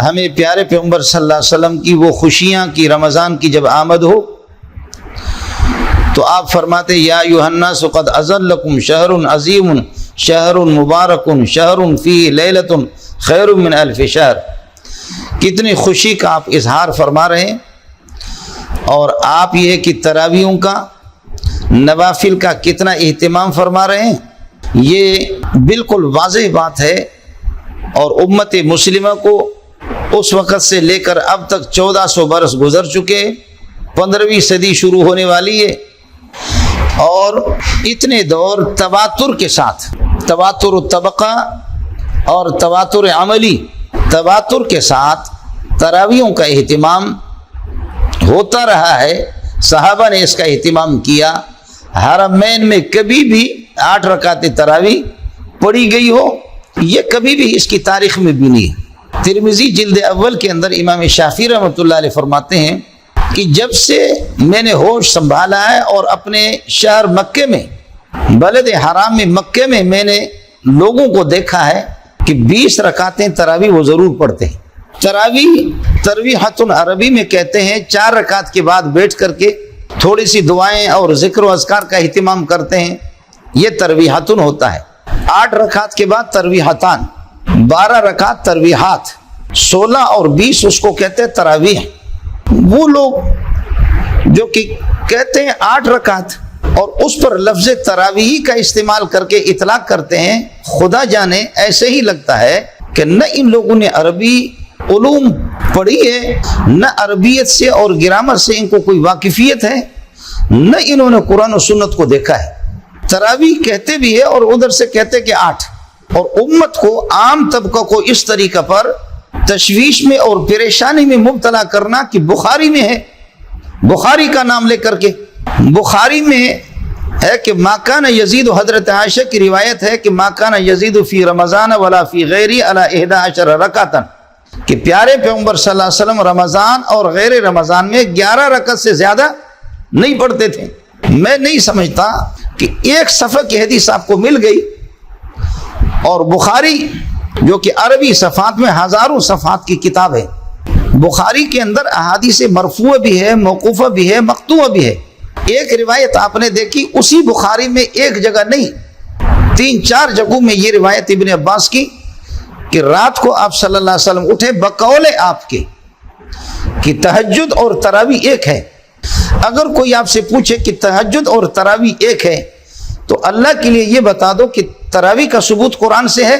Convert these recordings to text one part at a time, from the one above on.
ہمیں پیارے پیغمبر صلی اللہ علیہ وسلم کی وہ خوشیاں کی رمضان کی جب آمد ہو تو آپ فرماتے یا ایھا الناس قد اذلکم شہر عظیم شہر مبارک شہر فیہ لیلۃ خیر من الف شہر. کتنی خوشی کا آپ اظہار فرما رہے ہیں، اور آپ یہ کہ تراویحوں کا نوافل کا کتنا اہتمام فرما رہے ہیں. یہ بالکل واضح بات ہے، اور امت مسلمہ کو اس وقت سے لے کر اب تک 1400 برس گزر چکے، 15ویں صدی شروع ہونے والی ہے، اور اتنے دور تواتر کے ساتھ، تواتر طبقہ اور تواتر عملی، تواتر کے ساتھ تراویحوں کا اہتمام ہوتا رہا ہے. صحابہ نے اس کا اہتمام کیا. حرمین میں کبھی بھی 8 رکعت تراویح پڑھی گئی ہو، یہ کبھی بھی اس کی تاریخ میں بھی نہیں. ترمذی جلد اول کے اندر امام شافعی رحمۃ اللہ علیہ فرماتے ہیں کہ جب سے میں نے ہوش سنبھالا ہے اور اپنے شہر مکے میں، بلد حرام میں مکے میں، میں نے لوگوں کو دیکھا ہے کہ 20 رکعتیں تراویح وہ ضرور پڑھتے ہیں. ترویحۃ عربی میں کہتے ہیں 4 رکعت کے بعد بیٹھ کر کے تھوڑی سی دعائیں اور ذکر و اذکار کا اہتمام کرتے ہیں، یہ ترویحۃ ہوتا ہے. 8 رکعت کے بعد ترویحتان، 12 رکعت ترویحات، 16 اور 20 اس کو کہتے ہیں تراویح. وہ لوگ جو کہ کہتے ہیں 8 رکعت اور اس پر لفظ تراویح کا استعمال کر کے اطلاق کرتے ہیں، خدا جانے ایسے ہی لگتا ہے کہ نہ ان لوگوں نے عربی علوم پڑھی ہے، نہ عربیت سے اور گرامر سے ان کو کوئی واقفیت ہے، نہ انہوں نے قرآن و سنت کو دیکھا ہے. تراویح کہتے بھی ہے اور ادھر سے کہتے کہ 8، اور امت کو، عام طبقہ کو اس طریقہ پر تشویش میں اور پریشانی میں مبتلا کرنا کہ بخاری میں ہے، بخاری کا نام لے کر کے بخاری میں ہے کہ ما کان یزید، حضرت عائشہ کی روایت ہے کہ ما کان یزید فی رمضان ولا فی غیری علی 11 رکعتا، کہ پیارے پیغمبر صلی اللہ علیہ وسلم رمضان اور غیر رمضان میں 11 رکعت سے زیادہ نہیں پڑھتے تھے. میں نہیں سمجھتا کہ ایک صفحہ کی حدیث آپ کو مل گئی، اور بخاری جو کہ عربی صفحات میں ہزاروں صفحات کی کتاب ہے، بخاری کے اندر احادیث مرفوع بھی ہے، موقوفہ بھی ہے، مقطوع بھی ہے. ایک روایت آپ نے دیکھی اسی بخاری میں، ایک جگہ نہیں، 3-4 جگہوں میں یہ روایت ابن عباس کی کہ رات کو آپ صلی اللہ علیہ وسلم اٹھے بقول آپ کے کہ تہجد اور تراویح ایک ہے. اگر کوئی آپ سے پوچھے کہ تہجد اور تراویح ایک ہے تو اللہ کے لیے یہ بتا دو کہ تراویح کا ثبوت قرآن سے ہے.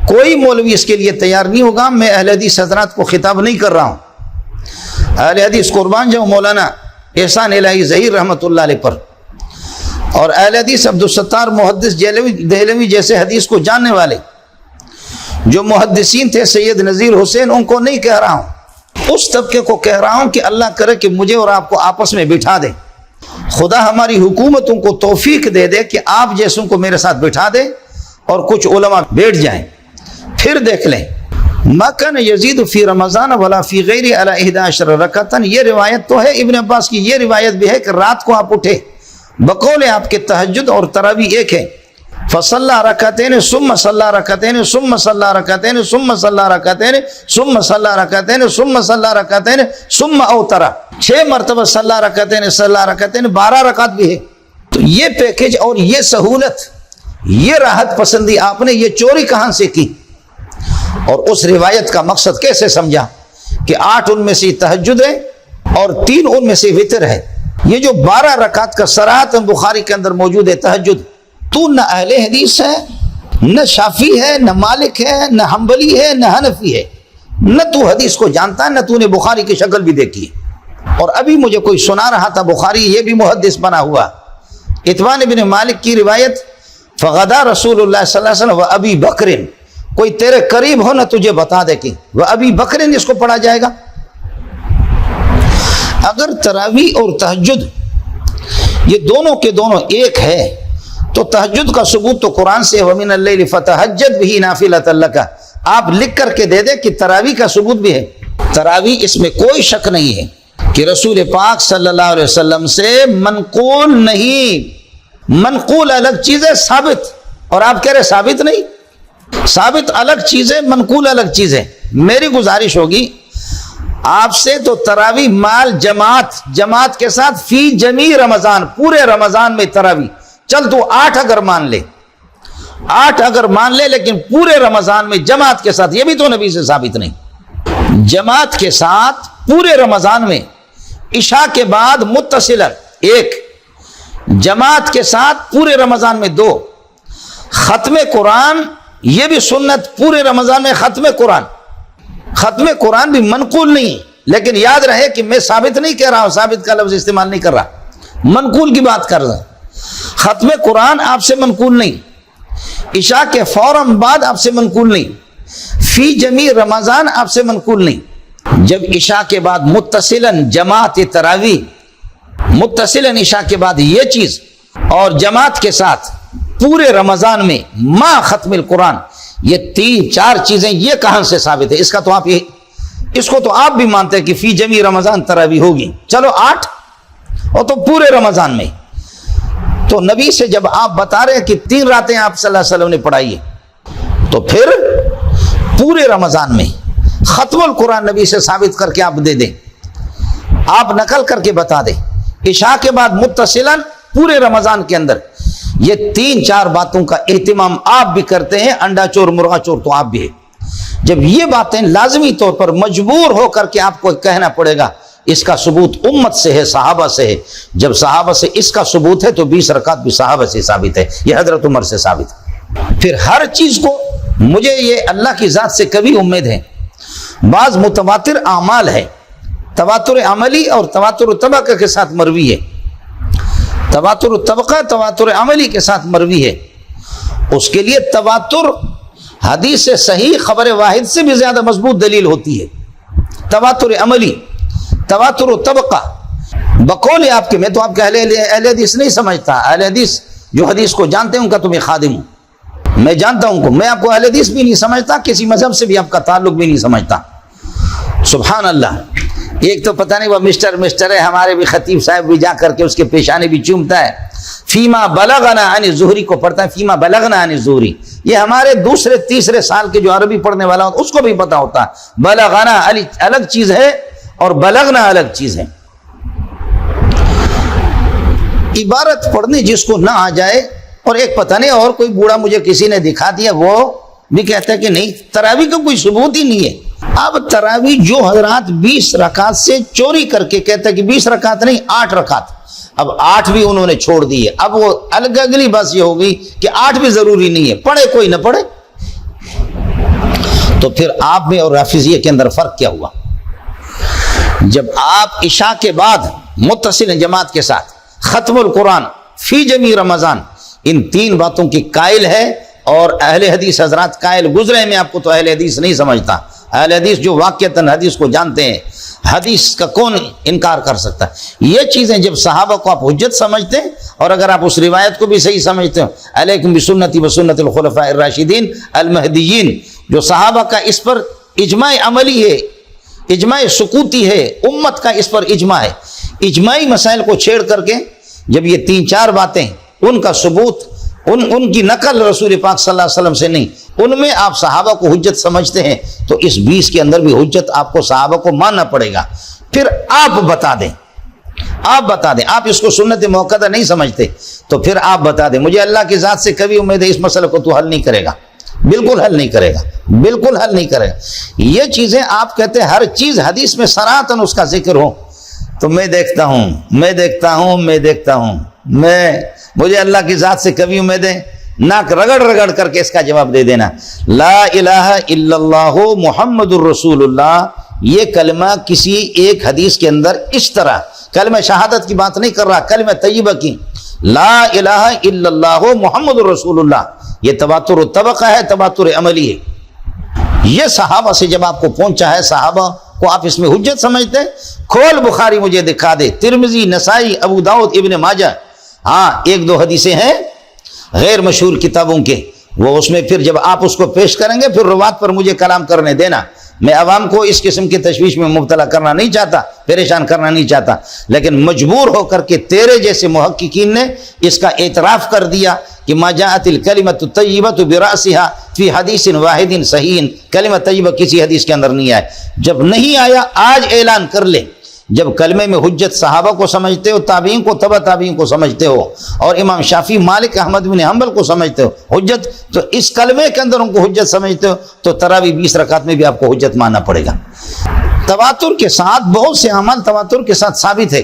کوئی مولوی اس کے لیے تیار نہیں ہوگا. میں اہل حدیث حضرات کو خطاب نہیں کر رہا ہوں، اہل حدیث قربان جاؤ مولانا احسان الہی ظہیر رحمۃ اللہ علیہ پر، اور اہل حدیث عبدالستار محدث دہلوی جیسے حدیث کو جاننے والے جو محدثین تھے، سید نذیر حسین، ان کو نہیں کہہ رہا ہوں، اس طبقے کو کہہ رہا ہوں کہ اللہ کرے کہ مجھے اور آپ کو آپس میں بٹھا دے. خدا ہماری حکومتوں کو توفیق دے دے کہ آپ جیسوں کو میرے ساتھ بٹھا دے اور کچھ علماء بیٹھ جائیں. پھر دیکھ لیں ما کان یزید فی رمضان ولا فی غیری علی 11 رکعتا، یہ روایت تو ہے ابن عباس کی. یہ روایت بھی ہے کہ رات کو آپ اٹھے بقول آپ کے تہجد اور تراویح ایک ہے. فصلی رکعتین ثم صلی رکعتین ثم صلی رکعتین ثم صلی رکعتین ثم صلی رکعتین ثم صلی رکعتین ثم اوتر، 6 مرتبہ صلی رکعتین 12 رکعت بھی ہے. تو یہ پیکج اور یہ سہولت، یہ راحت پسندی آپ نے یہ چوری کہاں سے کی؟ اور اس روایت کا مقصد کیسے سمجھا کہ 8 ان میں سے تہجد ہے اور 3 ان میں سے وتر ہے. یہ جو 12 رکعت کا صراحت بخاری کے اندر موجود ہے تہجد، تو نہ اہل حدیث ہے، نہ شافعی ہے، نہ مالک ہے، نہ حنبلی ہے، نہ حنفی ہے، نہ تو حدیث کو جانتا ہے، نہ تو نے بخاری کی شکل بھی دیکھی ہے. اور ابھی مجھے کوئی سنا رہا تھا بخاری یہ بھی محدث بنا ہوا. اتبان بن مالک کی روایت، فغدا رسول اللہ صلی اللہ علیہ وسلم و ابی بکر، کوئی تیرے قریب ہو نہ تجھے بتا دے کہ وہ ابی بکر اس کو پڑھا جائے گا. اگر تراویح اور تہجد یہ دونوں کے دونوں ایک ہے تو تہجد کا ثبوت تو قرآن سے وَمِنَ اللَّيْلِ فَتَهَجَّدْ بِهِ نَافِلَةً لَكَ، آپ لکھ کر کے دے دے کہ تراویح کا ثبوت بھی ہے. تراویح اس میں کوئی شک نہیں ہے کہ رسول پاک صلی اللہ علیہ وسلم سے منقول نہیں. منقول الگ چیز ہے، ثابت، اور آپ کہہ رہے ثابت نہیں. ثابت الگ چیز ہے، منقول الگ چیز ہے. میری گزارش ہوگی آپ سے تو تراویح مال جماعت کے ساتھ فی جمیع رمضان، پورے رمضان میں تراویح، چل تو 8 اگر مان لے، 8 اگر مان لے، لیکن پورے رمضان میں جماعت کے ساتھ، یہ بھی تو نبی سے ثابت نہیں، جماعت کے ساتھ پورے رمضان میں، عشاء کے بعد متصلاً 1، جماعت کے ساتھ پورے رمضان میں 2، ختم قرآن یہ بھی سنت، پورے رمضان میں ختم قرآن بھی منقول نہیں، لیکن یاد رہے کہ میں ثابت نہیں کہہ رہا ہوں، ثابت کا لفظ استعمال نہیں کر رہا، منقول کی بات کر رہا ہوں۔ ختم قرآن آپ سے منقول نہیں، عشاء کے فوراً بعد آپ سے منقول نہیں، فی جمیع رمضان آپ سے منقول نہیں۔ جب عشاء کے بعد متصلاً جماعت تراویح، متصلاً عشاء کے بعد یہ چیز، اور جماعت کے ساتھ پورے رمضان میں ما ختم القرآن، یہ 3-4 چیزیں، یہ کہاں سے ثابت ہے؟ اس کو تو آپ بھی مانتے ہیں کہ فی جمیع رمضان تراویح ہوگی، چلو 8، اور تو پورے رمضان میں، تو نبی سے جب آپ بتا رہے ہیں کہ 3 راتیں آپ صلی اللہ علیہ وسلم نے پڑھائی ہے، تو پھر پورے رمضان میں ختم القرآن نبی سے ثابت کر کے آپ دے دیں، آپ نقل کر کے بتا دیں، عشاء کے بعد متصلاً پورے رمضان کے اندر یہ 3-4 باتوں کا اہتمام آپ بھی کرتے ہیں، انڈا چور مرغا چور تو آپ بھی ہے۔ جب یہ باتیں لازمی طور پر مجبور ہو کر کے آپ کو کہنا پڑے گا، اس کا ثبوت امت سے ہے، صحابہ سے ہے، جب صحابہ سے اس کا ثبوت ہے تو 20 رکعت بھی صحابہ سے ثابت ہے، یہ حضرت عمر سے ثابت ہے۔ پھر ہر چیز کو مجھے یہ اللہ کی ذات سے کبھی امید ہے، بعض متواتر اعمال ہے، تواتر عملی اور تواتر طبقہ کے ساتھ مروی ہے، تواتر طبقہ تواتر عملی کے ساتھ مروی ہے، اس کے لیے تواتر حدیث سے صحیح خبر واحد سے بھی زیادہ مضبوط دلیل ہوتی ہے۔ تواتر عملی، تواتر طبقہ، بقول آپ کے، میں تو آپ کا اہل حدیث نہیں سمجھتا، اہل حدیث جو حدیث کو جانتے ہیں ان کا تو میں خادم ہوں، میں جانتا ہوں، میں آپ کو اہل حدیث بھی نہیں سمجھتا، کسی مذہب سے بھی آپ کا تعلق بھی نہیں سمجھتا۔ سبحان اللہ، ایک تو پتہ نہیں وہ مسٹر ہے، ہمارے بھی خطیب صاحب بھی جا کر کے اس کے پیشانے بھی چومتا ہے، فیما بلغنا عن الزہری کو پڑھتا ہے، فیما بلغنا عن الزہری، یہ ہمارے 2-3 سال کے جو عربی پڑھنے والا ہوتا اس کو بھی پتا ہوتا ہے، بلغنا الگ چیز ہے اور بلغنا الگ چیز ہے۔ عبارت پڑھنے جس کو نہ آ جائے، اور ایک پتہ نہیں اور کوئی بوڑھا مجھے کسی نے دکھا دیا، وہ بھی کہتا ہے کہ نہیں تراویح کا کوئی ثبوت ہی نہیں ہے۔ اب تراویح جو حضرات 20 رکعت سے چوری کر کے کہتا ہے کہ 20 رکعت نہیں 8 رکعت، اب 8 بھی انہوں نے چھوڑ دی ہے، اب وہ اگلی بات یہ ہوگی کہ 8 بھی ضروری نہیں ہے، پڑھے کوئی نہ پڑھے، تو پھر آپ میں اور رافضیہ کے اندر فرق کیا ہوا؟ جب آپ عشاء کے بعد متصل جماعت کے ساتھ ختم القرآن فی جمیع رمضان، ان 3 باتوں کی قائل ہے، اور اہل حدیث حضرات قائل گزرے، میں آپ کو تو اہل حدیث نہیں سمجھتا، اہل حدیث جو واقعتاً حدیث کو جانتے ہیں، حدیث کا کون انکار کر سکتا ہے؟ یہ چیزیں جب صحابہ کو آپ حجت سمجھتے ہیں، اور اگر آپ اس روایت کو بھی صحیح سمجھتے ہیں، علیکم بسنتی وسنت الخلفاء الراشدین المہدیین، جو صحابہ کا اس پر اجماع عملی ہے، اجماع سکوتی ہے، امت کا اس پر اجماع ہے، اجماعی مسائل کو چھیڑ کر کے جب یہ 3-4 باتیں، ان کا ثبوت، ان کی نقل رسول پاک صلی اللہ علیہ وسلم سے نہیں، ان میں آپ صحابہ کو حجت سمجھتے ہیں، تو اس 20 کے اندر بھی حجت آپ کو صحابہ کو ماننا پڑے گا۔ پھر آپ بتا دیں، آپ اس کو سنت موقدہ نہیں سمجھتے، تو پھر آپ بتا دیں، مجھے اللہ کی ذات سے کبھی امید ہے اس مسئلے کو تو حل نہیں کرے گا، بالکل حل نہیں کرے گا۔ یہ چیزیں آپ کہتے ہیں ہر چیز حدیث میں صراحتاً اس کا ذکر ہو، تو میں دیکھتا ہوں، مجھے اللہ کی ذات سے کبھی امید ہے، ناک رگڑ کر کے اس کا جواب دے دینا، لا الہ الا اللہ محمد الرسول اللہ، یہ کلمہ کسی ایک حدیث کے اندر اس طرح، کلمہ شہادت کی بات نہیں کر رہا، کلمہ طیبہ کی، لا الہ الا اللہ محمد الرسول اللہ، یہ تواتر طبقہ ہے، تواتر عملی ہے، یہ صحابہ سے جب آپ کو پہنچا ہے، صحابہ کو آپ اس میں حجت سمجھتے ہیں؟ کھول بخاری مجھے دکھا دے، ترمذی، نسائی، ابو داؤد، ابن ماجہ، ہاں 1-2 حدیثیں ہیں غیر مشہور کتابوں کے، وہ اس میں پھر جب آپ اس کو پیش کریں گے پھر روات پر مجھے کلام کرنے دینا، میں عوام کو اس قسم کی تشویش میں مبتلا کرنا نہیں چاہتا، پریشان کرنا نہیں چاہتا، لیکن مجبور ہو کر کے تیرے جیسے محققین نے اس کا اعتراف کر دیا کہ ما جاءت الکلمۃ الطیبۃ برأسها فی حدیث واحد صحیح، کلمہ طیبہ کسی حدیث کے اندر نہیں آیا۔ جب نہیں آیا آج اعلان کر لے، جب کلمے میں حجت صحابہ کو سمجھتے ہو، تابعین کو، تبع تابعین کو سمجھتے ہو، اور امام شافعی، مالک، احمد بن حنبل کو سمجھتے ہو حجت، تو اس کلمے کے اندر ان کو حجت سمجھتے ہو، تو تراویح 20 رکعت میں بھی آپ کو حجت ماننا پڑے گا۔ تواتر کے ساتھ بہت سے اعمال تواتر کے ساتھ ثابت ہے۔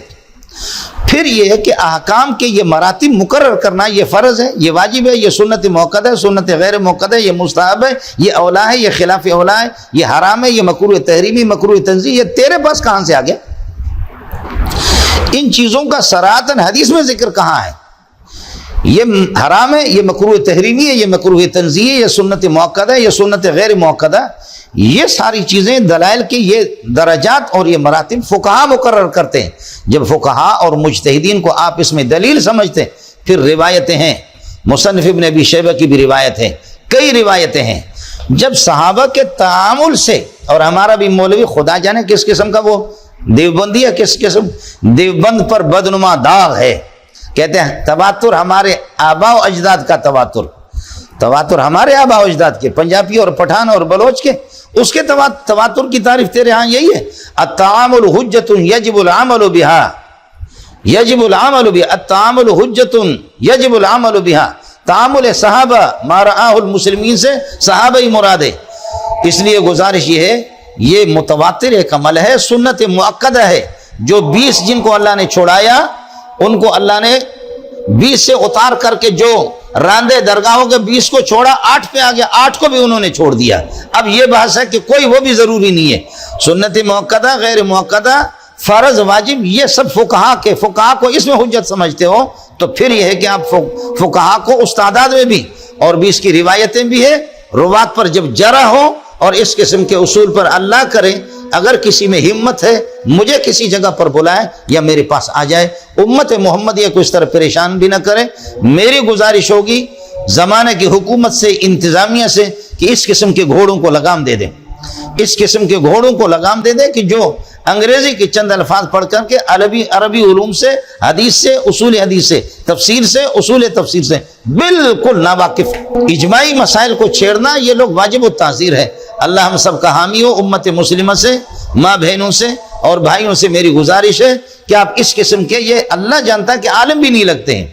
پھر یہ ہے کہ احکام کے یہ مراتب مقرر کرنا، یہ فرض ہے، یہ واجب ہے، یہ سنت موقع ہے، سنت غیر موقع ہے، یہ مستحب ہے، یہ اولا ہے، یہ خلاف اولا ہے، یہ حرام ہے، یہ مکروہ تحریمی، مکروہ تنزیہی، یہ تیرے پاس کہاں سے آ گیا؟ ان چیزوں کا صراحتاً حدیث میں ذکر کہاں ہے؟ یہ حرام ہے، یہ مکروہ تحریمی ہے، یہ مکروہ تنزیہی ہے، یہ سنت موقع ہے، یہ سنت غیر موقع ہے، یہ ساری چیزیں دلائل کے یہ درجات اور یہ مراتب فقہا مقرر کرتے ہیں۔ جب فقہا اور مجتہدین کو آپ اس میں دلیل سمجھتے ہیں، پھر روایتیں ہیں، مصنف ابن ابی شیبہ کی بھی روایت ہے، کئی روایتیں ہیں، جب صحابہ کے تعامل سے، اور ہمارا بھی مولوی خدا جانے کس قسم کا وہ دیوبندی ہے، کس قسم دیوبند پر بدنما داغ ہے، کہتے ہیں تواتر ہمارے آباء و اجداد کا تواتر ہمارے آباء و اجداد کے، پنجابی اور پٹھان اور بلوچ کے، اس کے تواتر کی تعریف تیرے ہاں یہی ہے۔ التعامل حجت یجب العمل بها، یجب العمل بها، التعامل حجت یجب العمل بها، تعامل صحابہ ما رآہ المسلمین سے صحابہ ہی مراد ہے۔ اس لیے گزارش یہ ہے، یہ متواتر ایک عمل ہے، سنت مؤکدہ ہے، جو 20 جن کو اللہ نے چھوڑایا ان کو اللہ نے 20 سے اتار کر کے جو راندے درگاہوں کے 20 کو چھوڑا، 8 پہ آ گیا، 8 کو بھی انہوں نے چھوڑ دیا۔ اب یہ بحث ہے کہ کوئی وہ بھی ضروری نہیں ہے، سنت مؤکدہ، غیر مؤکدہ، فرض، واجب، یہ سب فقہا کو اس میں حجت سمجھتے ہو، تو پھر یہ ہے کہ آپ فقہا کو استادات میں بھی، اور بھی اس کی روایتیں بھی ہے، روات پر جب جرح ہو اور اس قسم کے اصول پر اللہ کرے، اگر کسی میں ہمت ہے مجھے کسی جگہ پر بلائے یا میرے پاس آ جائے، امت محمدیہ کو اس طرح پریشان بھی نہ کرے۔ میری گزارش ہوگی زمانے کی حکومت سے، انتظامیہ سے، کہ اس قسم کے گھوڑوں کو لگام دے دیں، اس قسم کے گھوڑوں کو لگام دے دیں کہ جو انگریزی کے چند الفاظ پڑھ کر کے عربی علوم سے، حدیث سے، اصول حدیث سے، تفسیر سے، اصول تفسیر سے بالکل ناواقف، اجماعی مسائل کو چھیڑنا یہ لوگ واجب التعزیر ہے۔ اللہ ہم سب کا حامی ہو۔ امت مسلمہ سے، ماں بہنوں سے اور بھائیوں سے میری گزارش ہے کہ آپ اس قسم کے، یہ اللہ جانتا ہے کہ عالم بھی نہیں لگتے ہیں،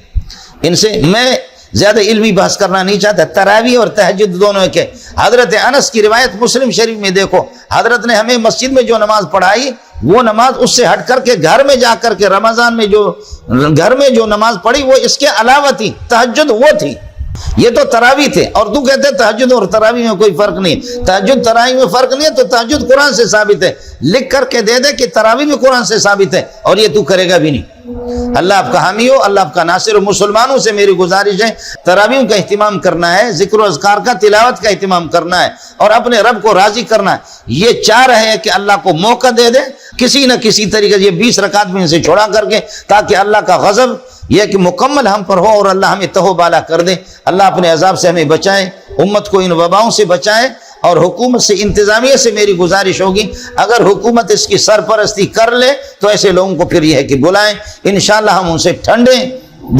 ان سے میں زیادہ علمی بحث کرنا نہیں چاہتا۔ تراویح اور تہجد دونوں کے، حضرت انس کی روایت مسلم شریف میں دیکھو، حضرت نے ہمیں مسجد میں جو نماز پڑھائی، وہ نماز اس سے ہٹ کر کے گھر میں جا کر کے رمضان میں جو گھر میں جو نماز پڑھی وہ اس کے علاوہ تھی، تہجد وہ تھی، یہ تو تراویح تھے۔ اور تو کہتے ہیں تہجد اور تراویح میں کوئی فرق نہیں، تہجد تراویح میں فرق نہیں ہے، تو تہجد قرآن سے ثابت ہے، لکھ کر کے دے دے کہ تراویح میں قرآن سے ثابت ہے، اور یہ تو کرے گا بھی نہیں۔ اللہ آپ کا حامی ہو، اللہ آپ کا ناصر ہو۔ مسلمانوں سے میری گزارش ہے تراویح کا اہتمام کرنا ہے، ذکر و اذکار کا، تلاوت کا اہتمام کرنا ہے، اور اپنے رب کو راضی کرنا ہے۔ یہ چاہ رہے ہیں کہ اللہ کو موقع دے دے کسی نہ کسی طریقے سے، یہ 20 رکعت میں سے چھوڑا کر کے، تاکہ اللہ کا غضب یہ کہ مکمل ہم پر ہو اور اللہ ہمیں تہو بالا کر دے۔ اللہ اپنے عذاب سے ہمیں بچائے، امت کو ان وباؤں سے بچائے۔ اور حکومت سے، انتظامیہ سے میری گزارش ہوگی، اگر حکومت اس کی سرپرستی کر لے تو ایسے لوگوں کو پھر یہ ہے کہ بلائیں، انشاءاللہ ہم ان سے ٹھنڈے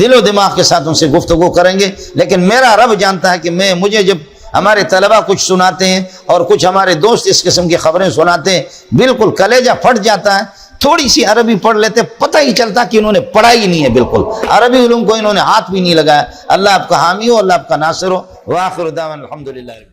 دل و دماغ کے ساتھ ان سے گفتگو کریں گے۔ لیکن میرا رب جانتا ہے کہ مجھے جب ہمارے طلبہ کچھ سناتے ہیں اور کچھ ہمارے دوست اس قسم کی خبریں سناتے ہیں، بالکل کلیجہ پھٹ جاتا ہے۔ تھوڑی سی عربی پڑھ لیتے، پتہ ہی چلتا کہ انہوں نے پڑھائی ہی نہیں ہے، بالکل عربی علوم کو انہوں نے ہاتھ بھی نہیں لگایا۔ اللہ آپ کا حامی ہو، اللہ آپ کا ناصر ہو۔ وآخر دعوانا الحمدللہ۔